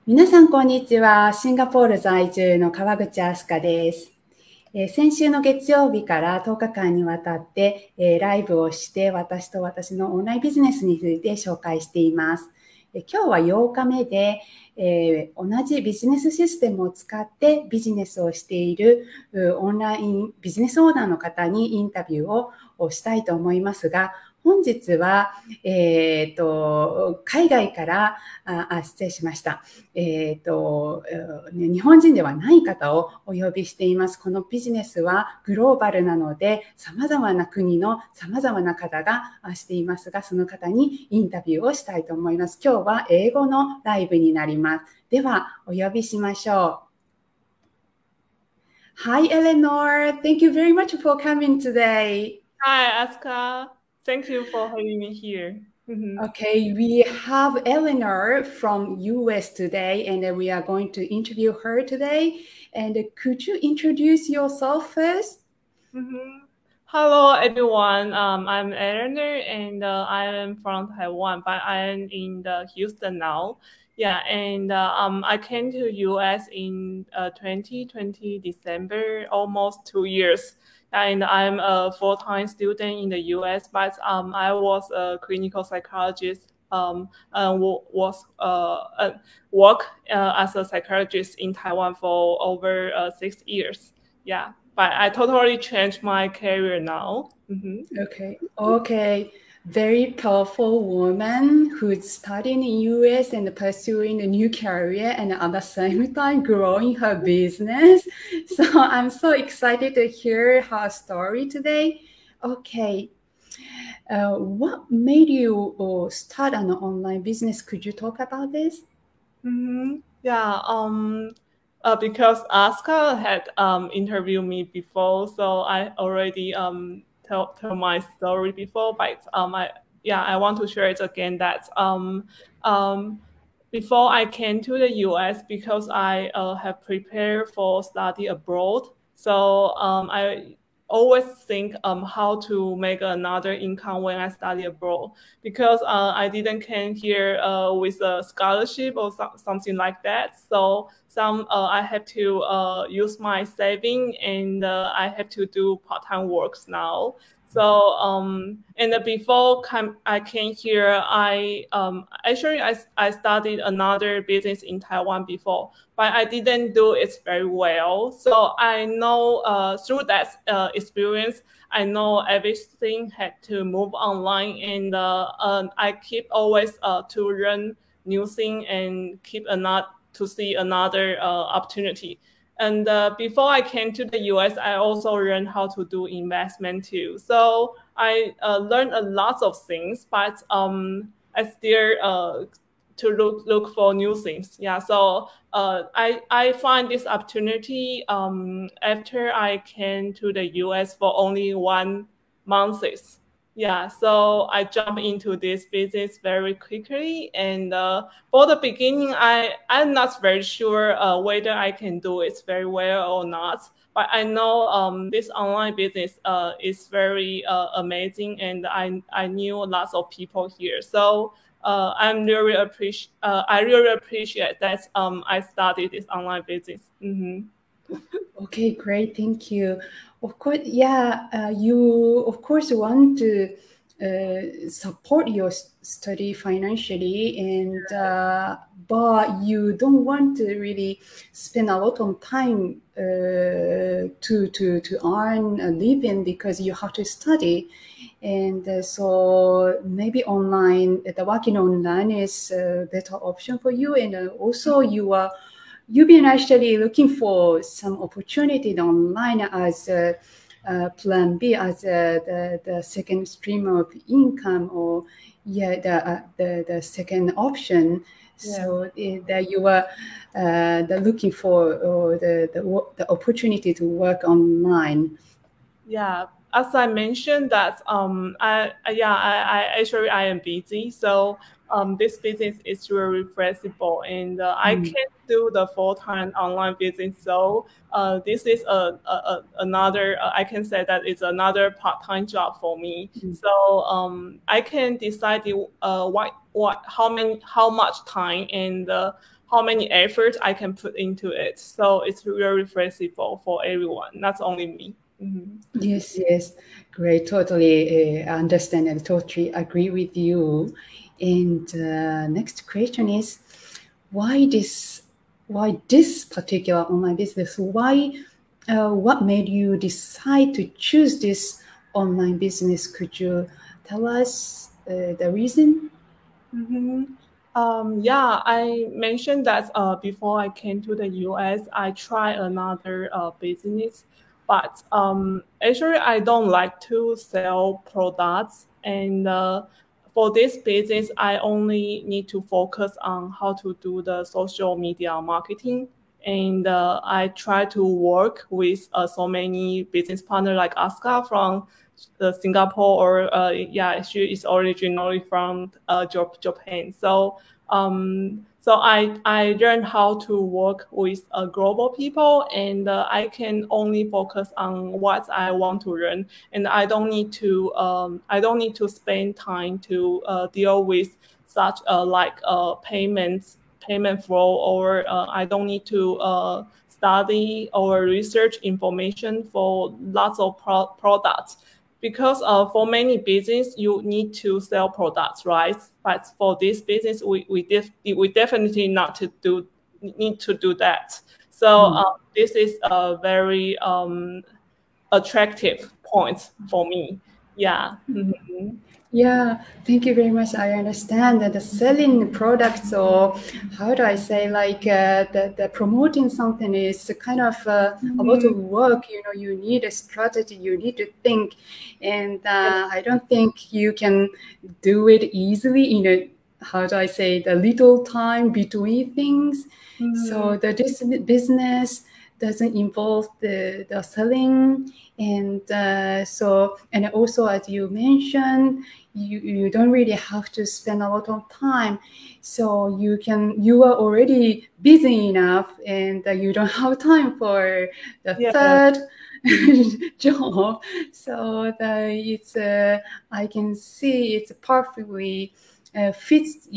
皆さんこんにちは。シンガポール在住の川口明日香です。先週の月曜日から10日間にわたって、ライブをして私と私のオンラインビジネスについて紹介しています。今日は8日目で、同じビジネスシステムを使ってビジネスをしているオンラインビジネスオーナーの方にインタビューをしたいと思いますが、本日は、海外から失礼しました、日本人ではない方をお呼びしています。このビジネスはグローバルなので様々な国の様々な方がしていますが、その方にインタビューをしたいと思います。今日は英語のライブになります。ではお呼びしましょう。Hi Eleanor, thank you very much for coming today. Hi Asuka. Thank you for having me here. Okay, we have Eleanor from US today, and we are going to interview her today. And could you introduce yourself first? Hello, everyone. I'm Eleanor, and I am from Taiwan, but I am in Houston now. Yeah, and I came to US in 2020 December, almost 2 years. And I'm a full-time student in the US, but I was a clinical psychologist, work as a psychologist in Taiwan for over 6 years. Yeah, but I totally changed my career now. Okay. Very powerful woman who's studying in US and pursuing a new career and at the same time growing her business. So I'm so excited to hear her story today. Okay. What made you start an online business? Could you talk about this? Yeah. Because Asuka had interviewed me before, so I already tell my story before, but I want to share it again that before I came to the US, because I have prepared for study abroad, so I always think how to make another income when I study abroad, because I didn't come here with a scholarship or something like that. So I have to use my saving, and I have to do part-time works now. So and before I came here, I started another business in Taiwan before, but I didn't do it very well. So I know through that experience, I know everything had to move online, and I keep always to learn new thing and to see another opportunity. And before I came to the US, I also learned how to do investment too. So I learned a lot of things, but I still to look for new things. Yeah. So I find this opportunity after I came to the US for only 1 month. Yeah, so I jumped into this business very quickly, and for the beginning, I'm not very sure whether I can do it very well or not. But I know this online business is very amazing, and I knew lots of people here. So I really appreciate that I started this online business. Okay, great, thank you. Of course, you of course want to support your study financially, and but you don't want to really spend a lot of time to earn a living because you have to study. And so maybe working online is a better option for you. And also you've been actually looking for some opportunity online as a plan B, as the second stream of income, or the second option. Yeah. So that you were looking for the opportunity to work online. Yeah. As I mentioned that I am busy, so this business is very flexible, and I can't do the full-time online business. So this is another I can say that it's another part-time job for me. So I can decide how much time and how many efforts I can put into it. So it's very flexible for everyone, not only me. Yes, yes, great. Totally understand and totally agree with you. And next question is, why this particular online business? What made you decide to choose this online business? Could you tell us the reason? Yeah, I mentioned that before I came to the US, I tried another business, but actually I don't like to sell products. And for this business, I only need to focus on how to do the social media marketing. And I try to work with so many business partners like Asuka from Singapore, or yeah, she is originally from Japan. So I learned how to work with global people, and I can only focus on what I want to learn, and I don't need to spend time to deal with such payment flow, or I don't need to study or research information for lots of products. Because for many business, you need to sell products, right? But for this business, we definitely need to do that. So this is a very attractive point for me. Yeah. Yeah, thank you very much. I understand that the selling products, or how do I say, like the promoting something is kind of a lot of work. You know, you need a strategy, you need to think, and I don't think you can do it easily in a, how do I say, the little time between things. So this business doesn't involve the selling, and and also, as you mentioned, you don't really have to spend a lot of time, so you are already busy enough, and you don't have time for the third job. So it's I can see it's perfectly fits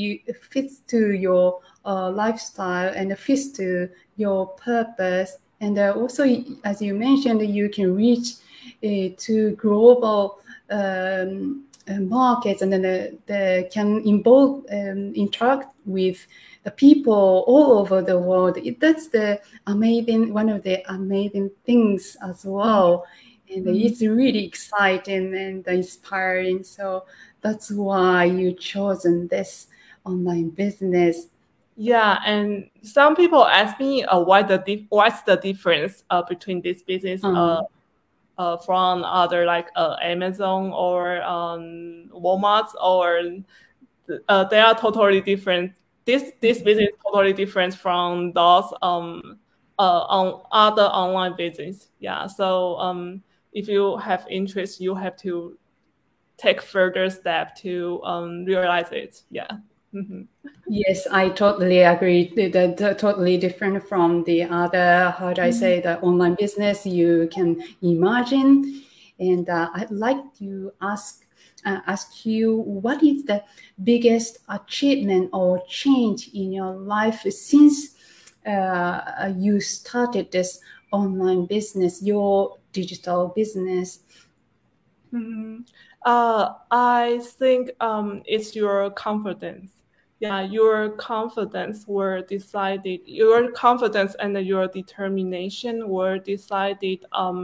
to your lifestyle, and fits to your purpose. And also, as you mentioned, you can reach to global markets, and then they can interact with the people all over the world. That's one of the amazing things as well. And it's really exciting and inspiring. So that's why you chosen this online business. Yeah, and some people ask me what's the difference between this business from other like Amazon or Walmart, or they are totally different. This business is totally different from those on other online business. Yeah, so if you have interest, you have to take further step to realize it. Yeah. Yes, I totally agree. They're totally different from the other, how do I say, the online business you can imagine. And I'd like to ask you, what is the biggest achievement or change in your life since you started this online business, your digital business? I think it's your confidence. Yeah, your confidence were decided. Your confidence and your determination were decided. What's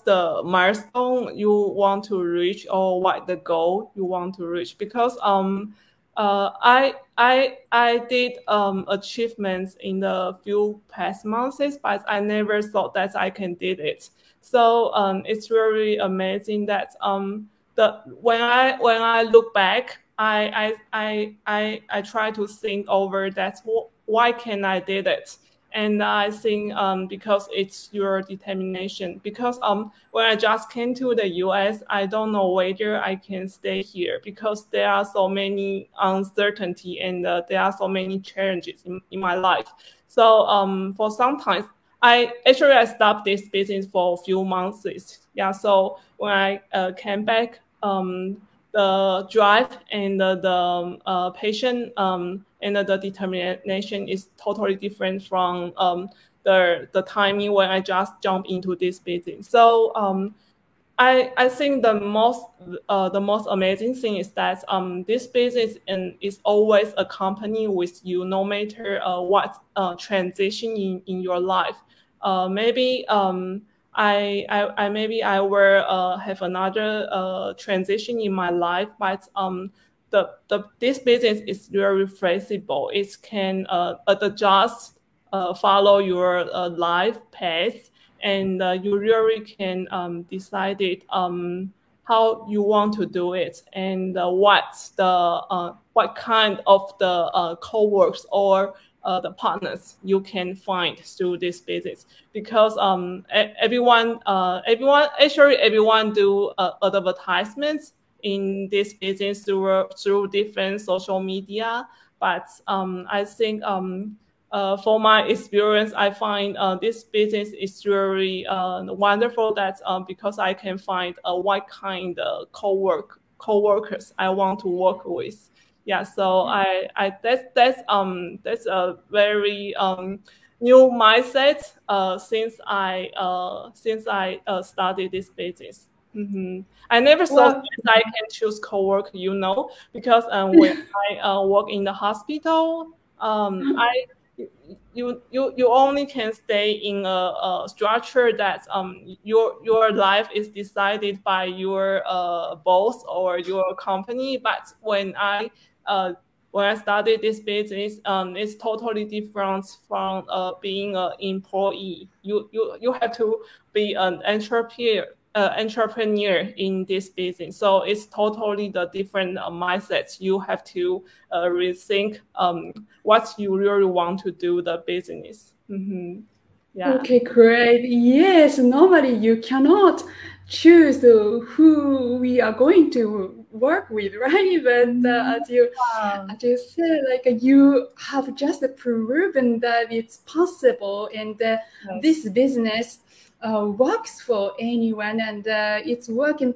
the milestone you want to reach, or what the goal you want to reach? Because I did achievements in the few past months, but I never thought that I can did it. So it's really amazing that when I look back, I try to think over that, why can I did it? And I think because it's your determination. Because when I just came to the US, I don't know whether I can stay here, because there are so many uncertainty, and there are so many challenges in my life. So for sometimes, I stopped this business for a few months. Yeah, so when I came back, the drive and the passion and the determination is totally different from the timing when I just jump into this business. So I think the most amazing thing is that this business is always accompanied with you, no matter what transition in your life. Maybe I will have another transition in my life, but this business is very flexible. It can adjust, follow your life path. And you really can decide it, how you want to do it, and what kind of the co-workers or the partners you can find through this business. Because everyone do advertisements in this business through different social media. But I think for my experience, I find this business is really wonderful. That because I can find what kind of co-workers I want to work with. Yeah, so that's a very new mindset since I started this business. Mm-hmm. I never thought that I can choose co-work, because when I work in the hospital, you only can stay in a structure that your life is decided by your boss or your company. But when I started this business, it's totally different from being an employee. You have to be an entrepreneur in this business. So it's totally the different mindsets. You have to rethink what you really want to do the business. Mm-hmm. Yeah. Okay, great. Yes, normally you cannot choose who we are going to work with, right? But as you said, like you have just proven that it's possible, and this business works for anyone, and it's working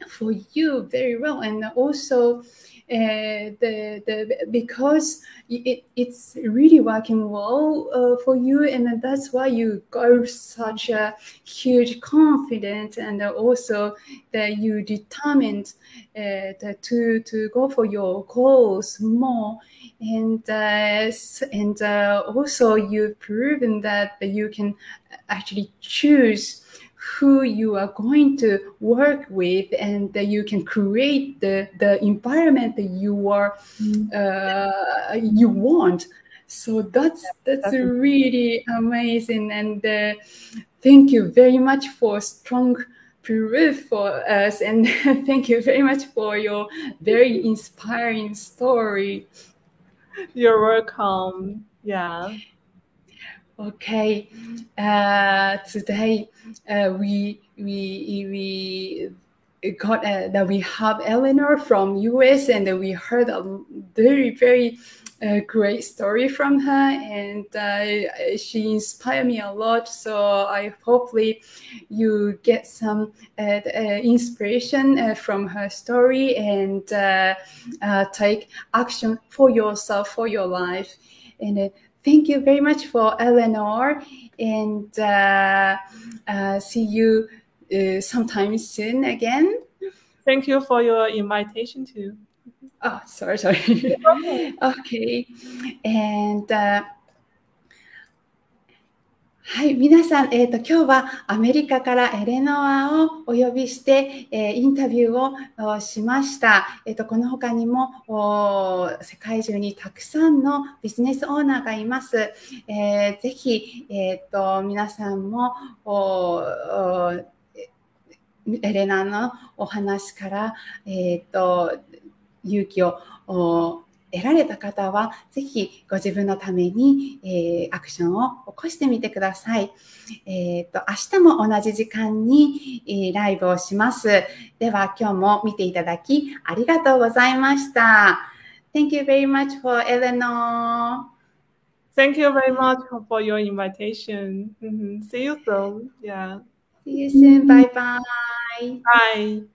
for you very well. And also because it's really working well for you, and that's why you got such a huge confidence, and also that you determined to go for your goals more, and also you've proven that you can actually choose who you are going to work with, and that you can create the environment that you want. So that's really amazing, and thank you very much for strong proof for us, and thank you very much for your very inspiring story. You're welcome. Yeah. Okay, today we got that we have Eleanor from US, and we heard a very great story from her, and she inspired me a lot. So I hopefully you get some inspiration from her story, and take action for yourself, for your life. And thank you very much for Eleanor, and see you sometime soon again. Thank you for your invitation too. Oh, sorry. Okay. And はい、皆さん、今日はアメリカからエレノアをお呼びして、インタビューをしました。この他にも世界中にたくさんのビジネスオーナーがいます。ぜひ、皆さんもエレナのお話から、勇気を得られた方は、ぜひご自分のために、アクションを起こしてみてください。明日も同じ時間に、ライブをします。では、今日も見ていただきありがとうございました。Thank you very much for Eleanor. Thank you very much for your invitation. See you soon. Yeah. See you soon. Bye bye. Bye.